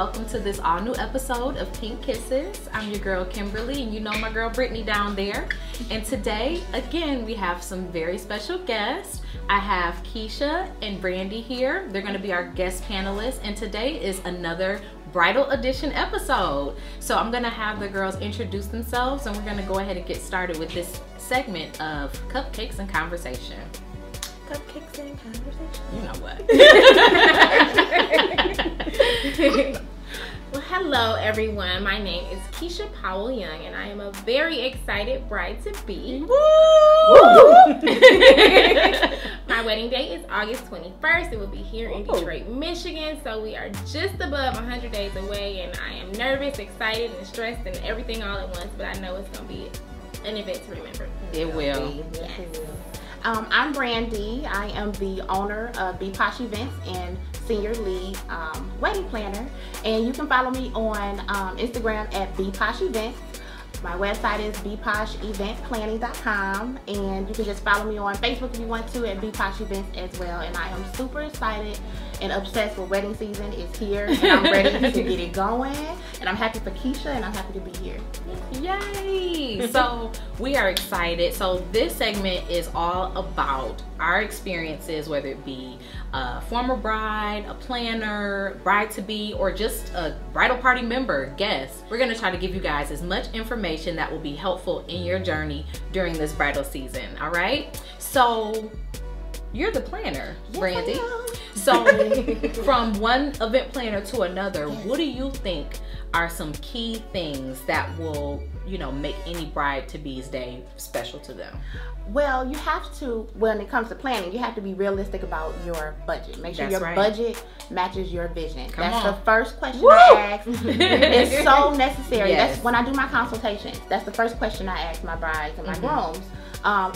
welcome to this all new episode of Pink Kisses. I'm your girl Kimberly, and you know my girl Brittany down there. And today, again, we have some very special guests. I have Keisha and Brandy here. They're gonna be our guest panelists, and today is another bridal edition episode. So I'm gonna have the girls introduce themselves, and we're gonna go ahead and get started with this segment of Cupcakes and Conversation. Cupcakes and Conversation. You know what? Well, hello everyone. My name is Keisha Powell Young, and I am a very excited bride to be. Woo! My wedding date is August 21st. It will be here in Detroit, Michigan. So we are just above 100 days away, and I am nervous, excited, and stressed, and everything all at once. But I know it's gonna be an event to remember. It will. Yes. I'm Brandy. I am the owner of Posh Events and senior lead wedding planner. And you can follow me on Instagram at Posh Events. My website is bposheventplanning.com, and you can just follow me on Facebook if you want to at Posh Events as well. And I am super excited and obsessed with wedding season. It's here, and I'm ready to get it going. And I'm happy for Keisha, and I'm happy to be here. Yay! So we are excited. So this segment is all about our experiences, whether it be a former bride, a planner, bride-to-be, or just a bridal party member, guest. We're going to try to give you guys as much information that will be helpful in your journey during this bridal season, all right? So you're the planner, Yes, Brandy. So from one event planner to another, what do you think are some key things that will, you know, make any bride-to-be's day special to them? Well, you have to, when it comes to planning, you have to be realistic about your budget. Make sure That's your right. budget matches your vision. Come That's on. the first question Woo! I ask. It's so necessary. Yes. That's when I do my consultations. That's the first question I ask my brides and my grooms.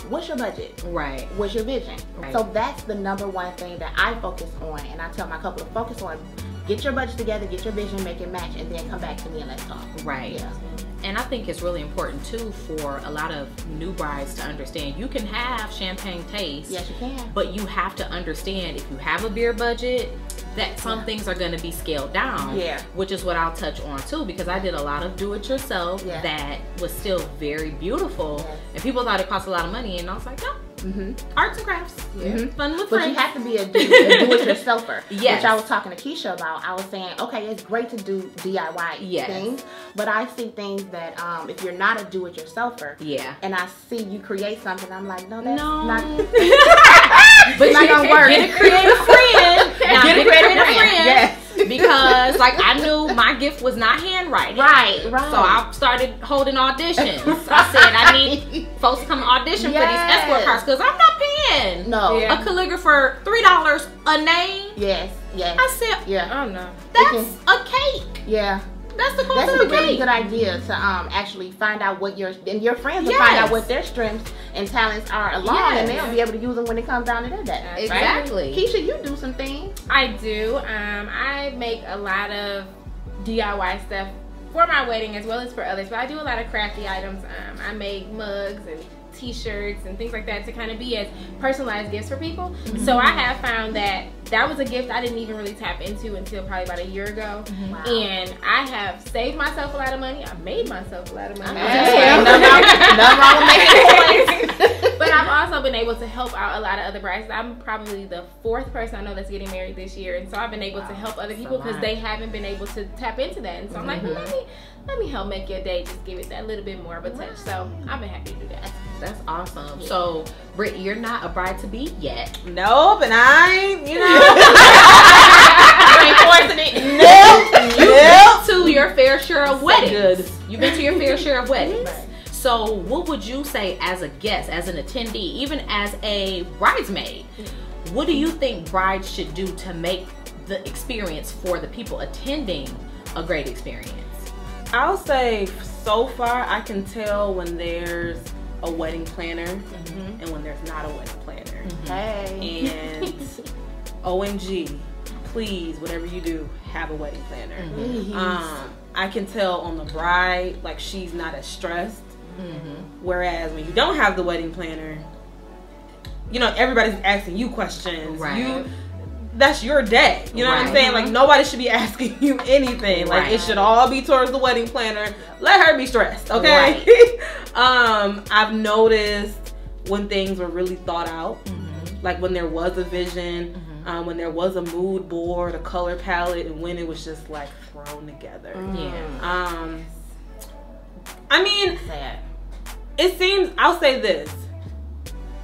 What's your budget? Right. What's your vision? Right. So that's the number one thing that I focus on, and I tell my couple to focus on. Get your budget together, get your vision, make it match, and then come back to me and let's talk. Right. Yeah. And I think it's really important too for a lot of new brides to understand you can have champagne taste. Yes, you can. But you have to understand if you have a beer budget, that some things are going to be scaled down. Yeah. Which is what I'll touch on too, because I did a lot of do-it-yourself that was still very beautiful. Yes. And people thought it cost a lot of money, and I was like, no. Arts and crafts. Fun with But friends. you have to be a do-it-yourselfer. Yes. Which I was talking to Keisha about. I was saying, okay, it's great to do DIY things, but I see things that if you're not a do-it-yourselfer, and I see you create something, I'm like, no, that's not. But it's not gonna work. Get a creative friend. Now, Get a creative friend. Yes. Because like I knew my gift was not handwriting. Right. So I started holding auditions. I said I need folks to come audition for these escort cards because I'm not paying a calligrapher $3 a name. Yes. Yes. I said, Oh no. that's a cake. Yeah. That's the cost That's of a the really cake. good idea to actually find out what your friends will find out what their strengths and talents are along, and they'll be able to use them when it comes down to their day. Exactly. Right? Keisha, you do some things. I do. I make a lot of DIY stuff for my wedding as well as for others, but I do a lot of crafty items. I make mugs and t-shirts and things like that to kind of be as personalized gifts for people. So I have found that that was a gift I didn't even really tap into until probably about a year ago. Wow. And I have saved myself a lot of money. I made myself a lot of money. But I've also been able to help out a lot of other brides. I'm probably the 4th person I know that's getting married this year, and so I've been able to help other people because they haven't been able to tap into that. And so I'm like, well, let me help make your day, just give it that little bit more of a touch. So I've been happy to do that. That's awesome. So, Britt, you're not a bride-to-be yet. Nope, and I ain't, you know. You ain't forcing it. Nope. You've been to your fair share of weddings. Good. You've been to your fair share of weddings. So, what would you say as a guest, as an attendee, even as a bridesmaid? What do you think brides should do to make the experience for the people attending a great experience? I'll say so far I can tell when there's a wedding planner and when there's not a wedding planner. Hey. And OMG, please, whatever you do, have a wedding planner. I can tell on the bride, like she's not as stressed. Whereas when you don't have the wedding planner, you know, everybody's asking you questions. Right. that's your day. You know what I'm saying? Like, nobody should be asking you anything. Like, it should all be towards the wedding planner. Let her be stressed, okay? I've noticed when things were really thought out, like when there was a vision, when there was a mood board, a color palette, and when it was just like thrown together. I mean, it seems, I'll say this.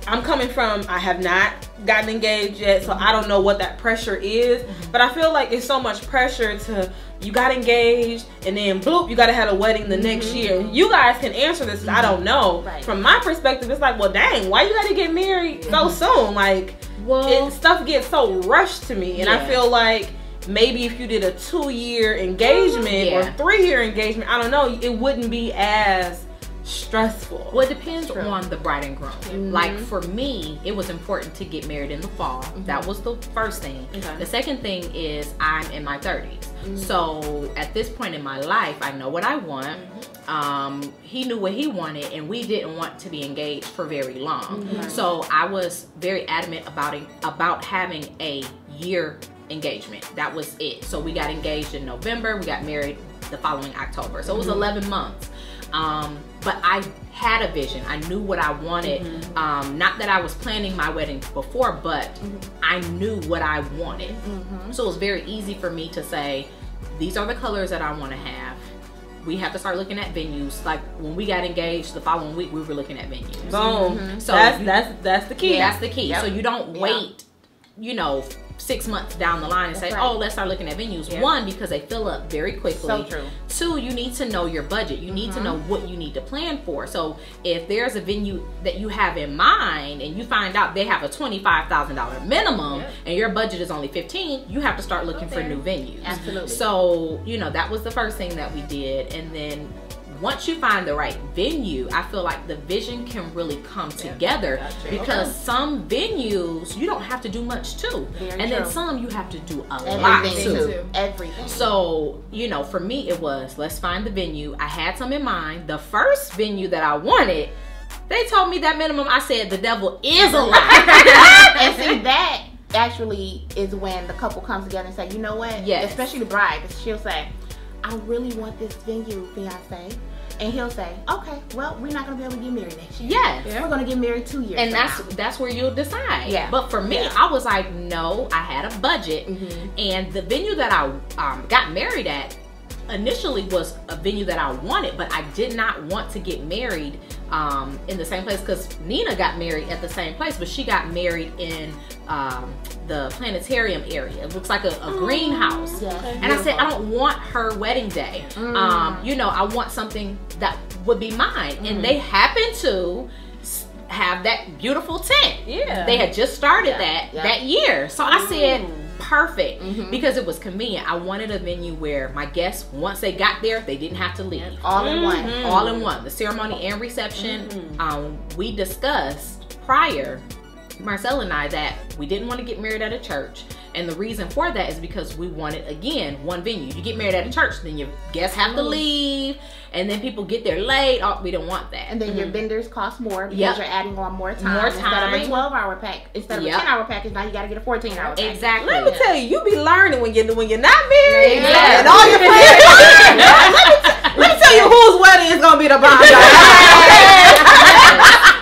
I'm coming from, I have not gotten engaged yet, so I don't know what that pressure is, but I feel like it's so much pressure to, you got engaged, and then bloop, you gotta have a wedding the next year. You guys can answer this, I don't know. From my perspective, it's like, well, dang, why you gotta get married so soon? Like, stuff gets so rushed to me, and I feel like maybe if you did a 2-year engagement or 3-year engagement, I don't know, it wouldn't be as stressful. Well, it depends on the bride and groom. Like for me, it was important to get married in the fall. That was the first thing. The second thing is I'm in my 30s. So at this point in my life, I know what I want. He knew what he wanted, and we didn't want to be engaged for very long. So I was very adamant about having a year engagement. That was it. So we got engaged in November. We got married the following October. So it was 11 months. But I had a vision. I knew what I wanted. Not that I was planning my wedding before, but I knew what I wanted. So it was very easy for me to say, these are the colors that I want to have. We have to start looking at venues. Like when we got engaged the following week, we were looking at venues. Boom. So that's the key. That's the key. So you don't wait, you know, 6 months down the line and say, oh, let's start looking at venues. One, because they fill up very quickly. So true. Two, you need to know your budget. You need to know what you need to plan for. So if there's a venue that you have in mind and you find out they have a $25,000 minimum and your budget is only $15,000, you have to start looking for new venues. Absolutely. So, you know, that was the first thing that we did. And then once you find the right venue, I feel like the vision can really come together, because some venues you don't have to do much to, then some you have to do a lot to. Everything. So, you know, for me it was, let's find the venue. I had some in mind. The first venue that I wanted, they told me that minimum. I said, the devil is a lie. And see, that actually is when the couple comes together and say, you know what? Especially the bride, because she'll say, I really want this venue, fiance. And he'll say, okay, well, we're not gonna be able to get married next year. We're gonna get married 2 years. And that's where you'll decide. But for me, I was like, no, I had a budget, and the venue that I got married at initially was a venue that I wanted, but I did not want to get married in the same place, because Nina got married at the same place, but she got married in the planetarium area. It looks like a greenhouse. And I said, I don't want her wedding day. You know, I want something that would be mine. And they happened to have that beautiful tent. They had just started that year. So I said, perfect, because it was convenient. I wanted a venue where my guests, once they got there, they didn't have to leave. All in one. All in one. The ceremony and reception. We discussed prior, Marcel and I, that we didn't want to get married at a church. And the reason for that is because we wanted, again, one venue. You get married at a church, then your guests have to leave, and then people get there late. Oh, we don't want that. And then your vendors cost more because you're adding on more time. Instead of a 12-hour pack, instead of a 10-hour package, now you got to get a 14-hour package. Exactly. Let me tell you, you be learning when you're not married. And all your plans. Let me tell you whose wedding is gonna be the bomb.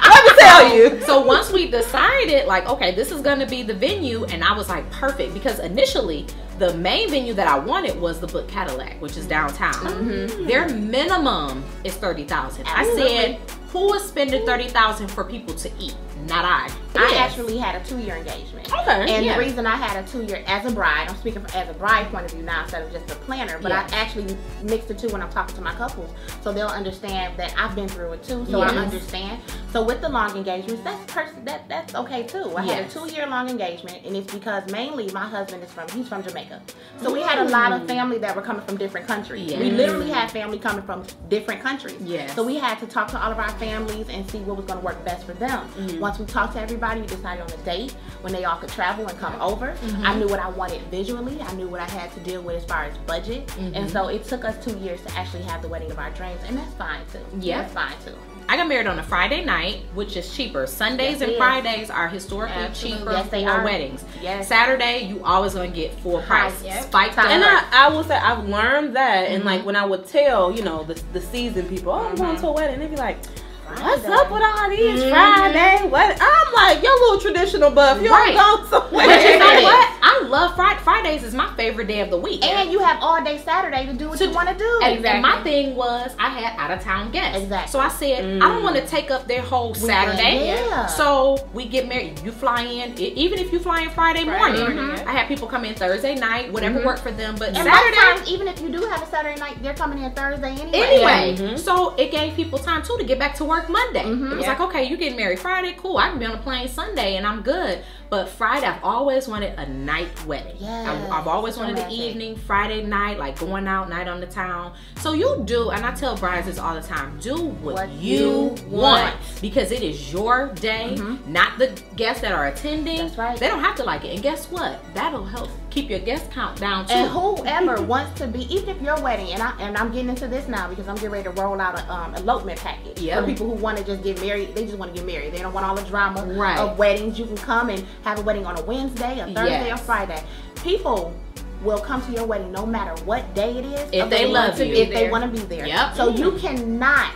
Let me tell you. So once we decided, like, okay, this is gonna be the venue, and I was like, perfect, because initially the main venue that I wanted was the Book Cadillac, which is downtown. Their minimum is $30,000. I said, who is spending $30,000 for people to eat? Not I. I actually had a 2-year engagement. And the reason I had a 2-year as a bride, I'm speaking as a bride point of view now instead of just a planner, but I actually mix the two when I'm talking to my couples, so they'll understand that I've been through it too, so I understand. So with the long engagements, that's okay too. I had a 2-year long engagement, and it's because mainly my husband he's from Jamaica. So we had a lot of family that were coming from different countries. We literally had family coming from different countries. So we had to talk to all of our families and see what was going to work best for them. Once we talked to everybody, we decided on a date when they all could travel and come over. I knew what I wanted visually. I knew what I had to deal with as far as budget. And so it took us 2 years to actually have the wedding of our dreams, and that's fine too. That's fine too. I got married on a Friday night, which is cheaper. Sundays and Fridays are historically cheaper for weddings. Yes. Saturday, you always gonna get full price. Spiked up. And I will say I've learned that, and like when I would tell, you know, the seasoned people, oh, I'm going to a wedding, they'd be like, what's up with all these Friday? What? I'm like, your little traditional buff. You don't go somewhere. But you know what? I love Fridays. Is my favorite day of the week. And you have all day Saturday to do what you want to do. And my thing was, I had out of town guests. Exactly. So I said, I don't want to take up their whole Saturday. Yeah. So we get married. You fly in, even if you fly in Friday morning. I had people come in Thursday night, whatever worked for them. But and Saturday, sometimes, even if you do have a Saturday night, they're coming in Thursday anyway. So it gave people time too to get back to work Monday. It was like, okay, you getting married Friday, cool. I can be on a plane Sunday and I'm good. But Friday, I've always wanted a night wedding. I've always wanted the evening, Friday night, like going out, night on the town. So you do, and I tell brides this all the time, do what you want. Because it is your day, not the guests that are attending. That's right. They don't have to like it. And guess what? That'll help keep your guest count down too. And whoever wants to be, even if your wedding, and I'm getting into this now because I'm getting ready to roll out an elopement package for people who want to just get married. They just want to get married. They don't want all the drama of weddings. You can come and have a wedding on a Wednesday, a Thursday, or Friday. People will come to your wedding no matter what day it is. If they love you. If they want to be there. So you cannot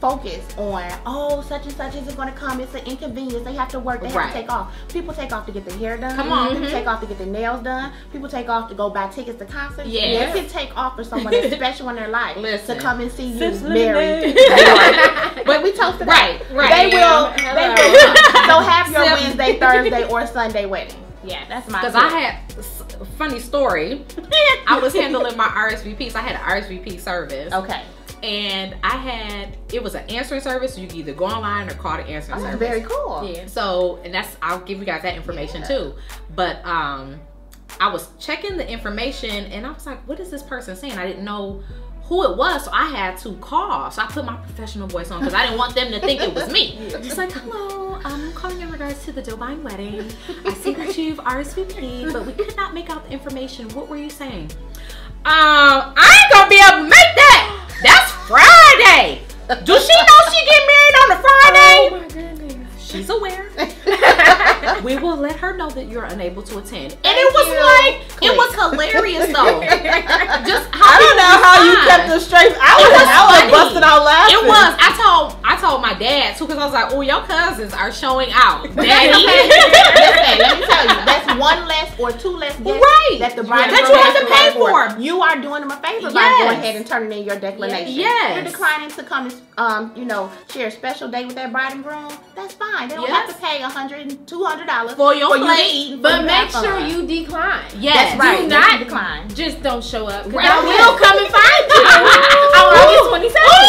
focus on, oh, such and such isn't going to come. It's an inconvenience. They have to work. They have to take off. People take off to get their hair done. Come on. People take off to get their nails done. People take off to go buy tickets to concerts. They can take off for someone that's special in their life to come and see you married. But we toasted right. They will. So have your Wednesday, Thursday, or Sunday wedding. Yeah, that's my. Because I had a funny story. I was handling my RSVPs. I had an RSVP service. Okay. And it was an answering service, so you can either go online or call the answering service. Very cool. Yeah. So, and I'll give you guys that information too. But I was checking the information and I was like, what is this person saying? I didn't know who it was, so I had to call. So I put my professional voice on because I didn't want them to think it was me. Just like, hello, I'm calling in regards to the Dobine wedding. I see that you've RSVP'd, but we could not make out the information. What were you saying? I ain't gonna be able to make that. That's Friday. Do she know she get married on a Friday? Oh my goodness. She's aware. We will let her know that you're unable to attend. And it was hilarious though. I don't know how you kept it straight. I was busting out laughing. It was. I told my dad too because I was like, oh, your cousins are showing out. Daddy. Listen, let me tell you, that's one less or two less guests that the bride that you have to pay for. You are doing them a favor by going ahead and turning in your declination. You're declining to come and share a special day with that bride and groom. That's fine. They don't have to pay $100, $200 for your plate. But make sure you decline. Yes, that's right. Do not decline. Just don't show up. Right. I will come and find you on August 22nd.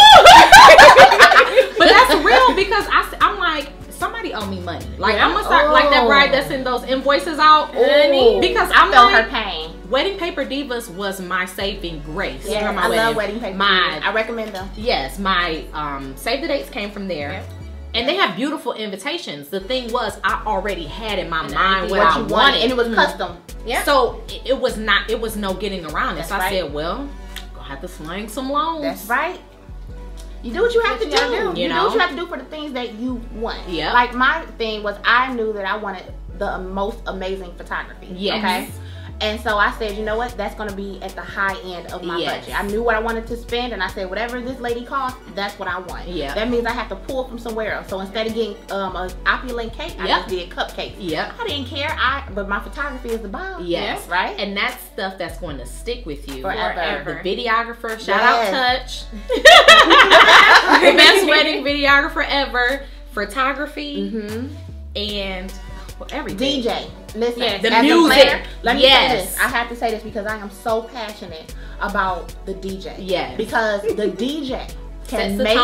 But that's real because I'm like, somebody owe me money. Like I'm gonna start like that bride that sent those invoices out. Because I felt her pain. Wedding Paper Divas was my saving grace. Yeah, I love Wedding Paper Divas. I recommend them. Yes, my save the dates came from there. Yep. And they have beautiful invitations. The thing was, I already had in my mind what I wanted. And it was custom. Yeah. So it was no getting around it. So I said, well, gonna have to sling some loans. That's right. You do what you have to do. You do what you have to do for the things that you want. Yeah. Like my thing was, I knew that I wanted the most amazing photography. Yes. Okay. And so I said, you know what? That's going to be at the high end of my budget. I knew what I wanted to spend, and I said, whatever this lady costs, that's what I want. Yeah. That means I have to pull from somewhere else. So instead of getting an opulent cake, I just did cupcakes. Yeah. I didn't care. But my photography is the bomb. Yes. Right? And that's stuff that's going to stick with you forever. The videographer, shout out Touch. The best wedding videographer ever. Photography. And everything. DJ. Listen, the music. Planner, let me say this. I have to say this because I am so passionate about the DJ. Yes. Because the DJ can make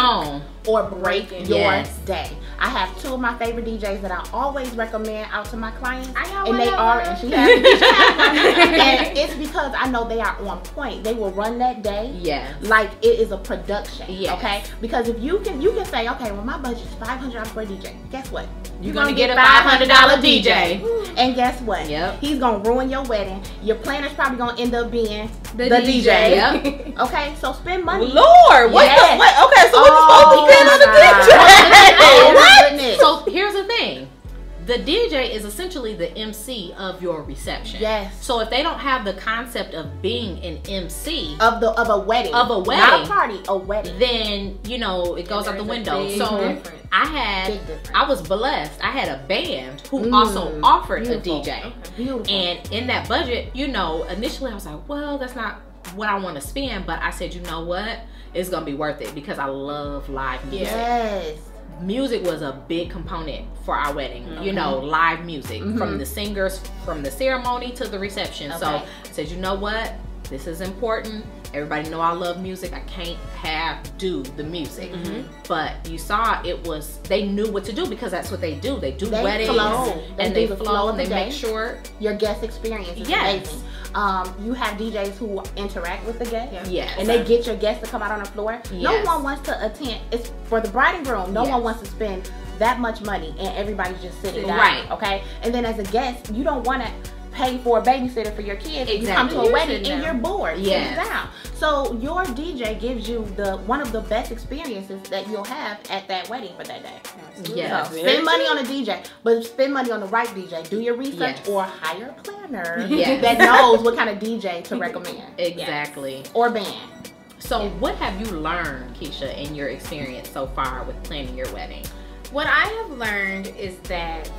or break your day. I have two of my favorite DJs that I always recommend out to my clients. And she has one. And it's because I know they are on point. They will run that day like it is a production. Okay? Because if you can say, okay, well my budget is $500 for a DJ. Guess what? You're gonna get a $500 DJ. And guess what? Yep. He's gonna ruin your wedding. Your planner's probably gonna end up being the DJ. Yep. Okay, so spend money. Lord, what? Okay, so what you supposed to spend on the DJ. Oh my goodness. So here's the thing. The DJ is essentially the MC of your reception. Yes. So if they don't have the concept of being an MC of a wedding, not a party, a wedding, then it goes out the window. So I was blessed. I had a band who also offered a DJ. Okay. Beautiful. And in that budget, initially I was like, well, that's not what I want to spend, but I said, you know what? It's gonna be worth it because I love live music. Yes. Music was a big component for our wedding. Live music from the singers, from the ceremony to the reception. So I said, you know what? This is important. Everybody know I love music. I can't do the music. But you saw they knew what to do because that's what they do. They do weddings and they flow and they make sure your guest experience is amazing. You have DJs who interact with the guests. Yes. And they get your guests to come out on the floor. Yes. No one wants to attend. It's for the bride and groom. No one wants to spend that much money and everybody's just sitting down. Right. Okay. And then as a guest, you don't want to pay for a babysitter for your kids. Exactly. You come to a wedding and you're bored. Yes. Sitting down. So your DJ gives you one of the best experiences that you'll have at that wedding for that day. Yes. So spend money on a DJ, but spend money on the right DJ. Do your research or hire a planner that knows what kind of DJ to recommend. Exactly. Yes. Or band. So what have you learned, Keisha, in your experience so far with planning your wedding? What I have learned is that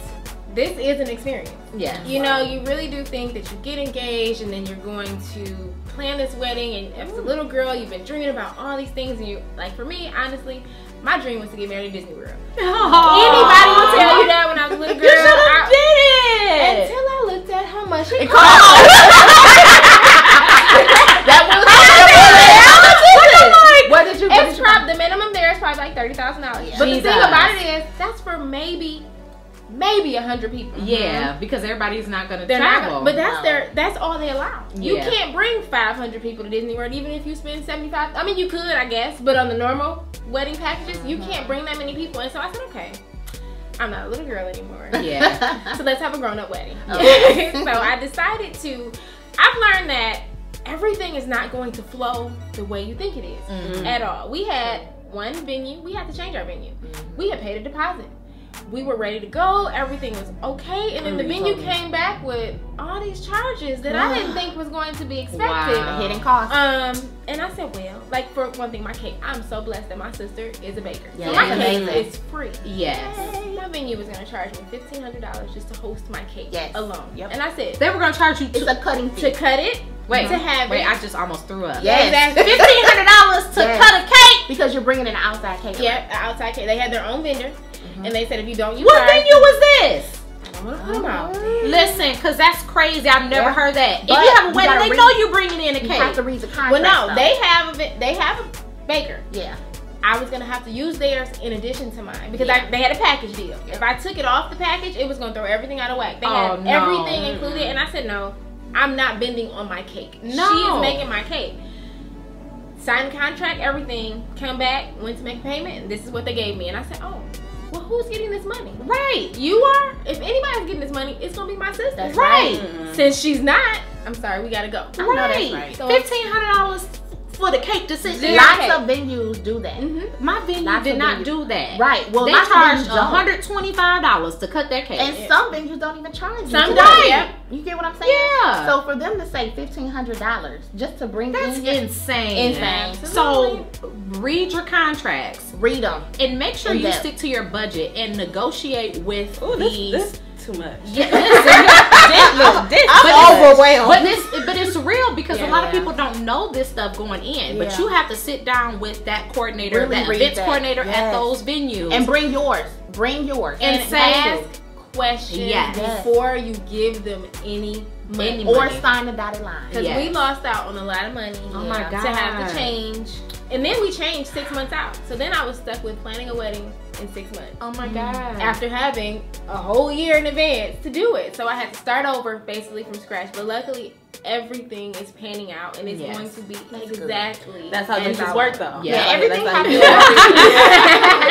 this is an experience. Yeah. You really do think that you get engaged and then you're going to plan this wedding, and as a little girl you've been dreaming about all these things, and for me, honestly, my dream was to get married at Disney World. Anybody will tell you that when I was a little girl. You should have did it! Until I looked at how much it cost. What did you the minimum there is probably like $30,000. But the thing about it is, that's for maybe 100 people. Yeah, because everybody's not going to travel. But that's all they allow. You can't bring 500 people to Disney World, even if you spend $75. I mean, you could, I guess, but on the normal wedding packages, you can't bring that many people. And so I said, okay, I'm not a little girl anymore. Yeah. So let's have a grown-up wedding. So I decided I've learned that everything is not going to flow the way you think it is at all. We had one venue. We had to change our venue. We had paid a deposit. We were ready to go. Everything was okay. And then the venue came back with all these charges that I didn't think was going to be expected. Wow. Hidden cost. And I said, well, like for one thing, my cake, I'm so blessed that my sister is a baker. Yeah, so my cake is free. Yes. My venue was going to charge me $1,500 just to host my cake alone. Yep. And I said, they were going to charge you it's a cutting fee. To cut it. Wait, to have wait, it. I just almost threw up. Yes. $1,500 to cut a cake. Because you're bringing in an outside cake. Yep, an outside cake. They had their own vendor. And they said if you don't use what venue was this? I don't want to put them out. Listen, because that's crazy. I've never heard that. But if you have a wedding, they know you're bringing in a cake. You have to read the contract. Well, no, they have a baker. Yeah. I was going to have to use theirs in addition to mine because they had a package deal. If I took it off the package, it was going to throw everything out of whack. They had everything included, and I said, no, I'm not bending on my cake. No. She is making my cake. Signed the contract, everything, come back, went to make a payment, and this is what they gave me. And I said, oh, well, who's getting this money? Right. You are? If anybody's getting this money, it's going to be my sister. That's right. Since she's not, I'm sorry, we got to go. Right. So $1,500 for the cake to sit there. Lots of venues do that. My venue did not do that. Right. Well, they charged $125 to cut that cake. And some venues don't even charge you. Some don't. Yep. You get what I'm saying? Yeah. So for them to say $1,500 just to bring that's insane. So read your contracts. Read them. And make sure you stick to your budget and negotiate with these. This too much. Yeah, listen, I'm overwhelmed. But it's real because a lot of people don't know this stuff going in. But you have to sit down with that coordinator, really that events coordinator at those venues, and bring yours. Bring yours. And ask questions before you give them any money. Or sign the dotted line. Because we lost out on a lot of money. Oh my God. To have to change. And then we changed 6 months out. So then I was stuck with planning a wedding in 6 months. Oh my God. After having a whole year in advance to do it. So I had to start over basically from scratch. But luckily, everything is panning out and it's going to be exactly. That's how this works though. Yeah, everything happens.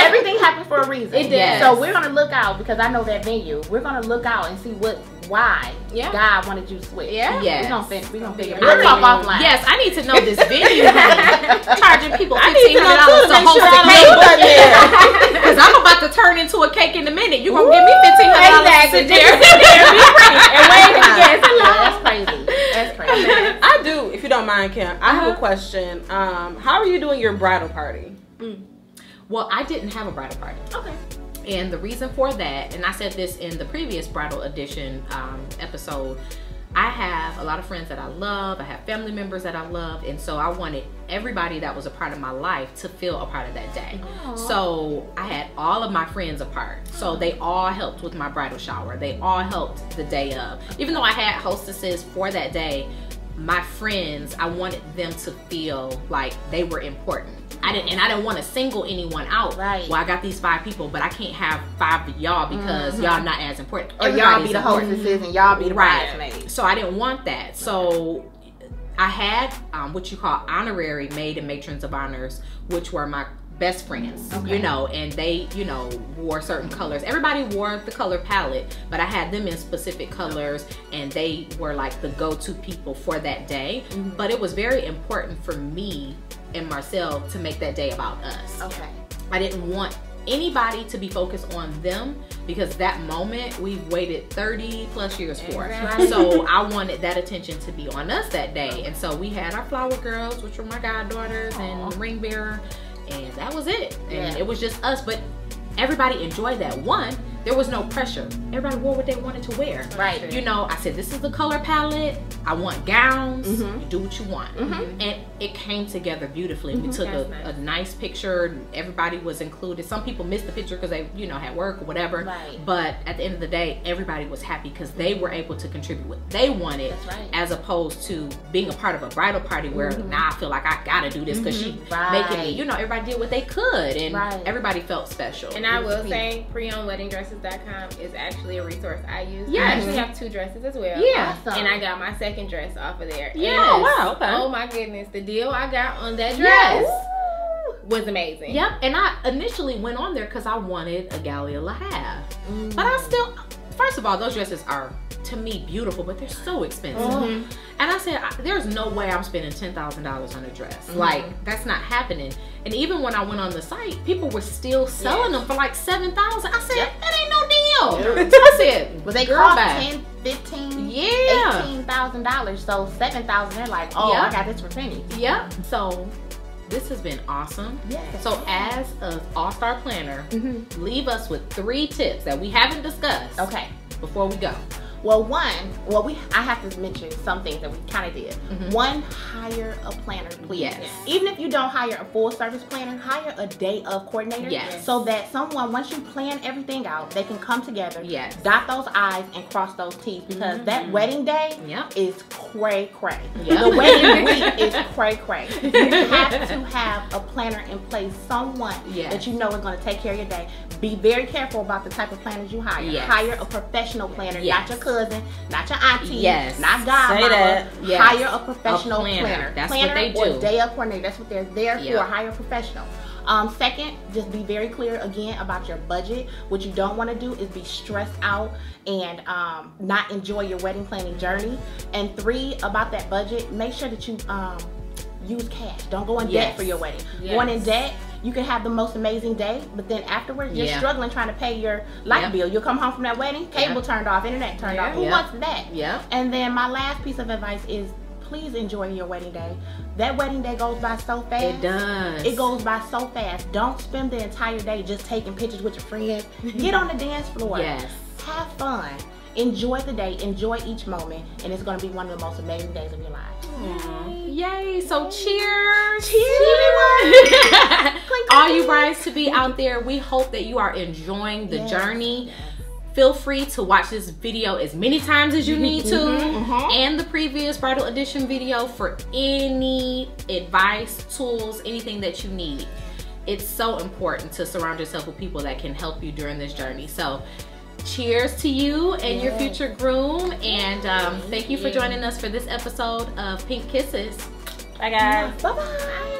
Everything happens for a reason. It does. So we're gonna look out because I know that venue. We're gonna look out and see what why Yeah. God wanted you to switch. Yeah. Yes. We gonna figure it I out. We'll mean, talk offline. yes, I need to know this venue. Charging people $1,500 to to make host sure a I cake. know that there. Because I'm about to turn into a cake in a minute. You're going to give me $1,500 to sit there. And wave to the guests. Yeah, that's crazy. That's crazy. I do, if you don't mind, Kim. I have a question. How are you doing your bridal party? Well, I didn't have a bridal party. Okay. And the reason for that, and I said this in the previous Bridal Edition episode, I have a lot of friends that I love. I have family members that I love. And so I wanted everybody that was a part of my life to feel a part of that day. Aww. So I had all of my friends a part. So they all helped with my bridal shower. They all helped the day of. Even though I had hostesses for that day, my friends, I wanted them to feel like they were important. I didn't want to single anyone out. Right. Well, I got these 5 people, but I can't have 5 of y'all because y'all not as important. Or y'all be the hostesses and y'all be the bridesmaids. So I didn't want that. So I had what you call honorary maid and matrons of honors, which were my best friends, you know, and they, you know, wore certain colors. Everybody wore the color palette, but I had them in specific colors, and they were like the go-to people for that day. But it was very important for me and Marcel to make that day about us. Okay. I didn't want anybody to be focused on them, because that moment we've waited 30 plus years for. Exactly. So I wanted that attention to be on us that day. And so we had our flower girls, which were my goddaughters, and the ring bearer, and that was it. And it was just us, but everybody enjoyed that. One, there was no pressure. Everybody wore what they wanted to wear. Right. You know, I said, this is the color palette. I want gowns. You do what you want. And it came together beautifully. We took a nice picture. Everybody was included. Some people missed the picture because they, you know, had work or whatever. Right. But at the end of the day, everybody was happy because they were able to contribute what they wanted. That's right. As opposed to being a part of a bridal party where now I feel like I gotta do this because she making me, you know, everybody did what they could, and everybody felt special. And I will say, preownweddingdresses.com is actually a resource I use. Yes. I actually have 2 dresses as well. Yeah. Awesome. And I got my second dress off of there. Yes. And wow, okay. oh my goodness, the deal I got on that dress Yes. was amazing. Yep, and I initially went on there because I wanted a Gallia La Have. But I still, first of all, those dresses are, to me, beautiful, but they're so expensive. And I said, there's no way I'm spending $10,000 on a dress. Like, that's not happening. And even when I went on the site, people were still selling them for like $7,000. I said, that ain't no deal. So I said, Well, they girl, cost bye. $10,000, $15,000, Yeah. $18,000. So $7,000, they're like, oh, I got this for pennies. Yep. So this has been awesome. Yes. So as an all-star planner, leave us with 3 tips that we haven't discussed Okay. before we go. Well, I have to mention some things that we kind of did. One, hire a planner, please. Yes. Even if you don't hire a full service planner, hire a day of coordinator. Yes. So that someone, once you plan everything out, they can come together, Yes. dot those I's and cross those T's, because that wedding day is cray cray. Yep. The wedding week is cray cray. You have to have a planner in place, someone that you know is going to take care of your day. Be very careful about the type of planners you hire. Yes. Hire a professional planner, Yes. not your cousin, not your auntie, Yes. not godmama. that. Yes. Hire a professional A planner. That's what planner they or do. day of coordinator. That's what they're there Yep. for. Hire a professional. Second, just be very clear again about your budget. What you don't want to do is be stressed out and not enjoy your wedding planning journey. And 3, about that budget, make sure that you use cash. Don't go in debt for your wedding. Going in debt, you can have the most amazing day, but then afterwards you're struggling trying to pay your light bill. You'll come home from that wedding, cable turned off, internet turned off. Who wants that? And then my last piece of advice is, please enjoy your wedding day. That wedding day goes by so fast. It does. It goes by so fast. Don't spend the entire day just taking pictures with your friends. Get on the dance floor. Yes. Have fun. Enjoy the day. Enjoy each moment. And it's going to be one of the most amazing days of your life. Yay. So cheers. Cheers, everyone. All you brides to be out there, we hope that you are enjoying the journey. Feel free to watch this video as many times as you need to, and the previous Bridal Edition video for any advice, tools, anything that you need. It's so important to surround yourself with people that can help you during this journey. So cheers to you and your future groom, and thank you for joining us for this episode of Pink Kisses. Bye guys. Bye-bye.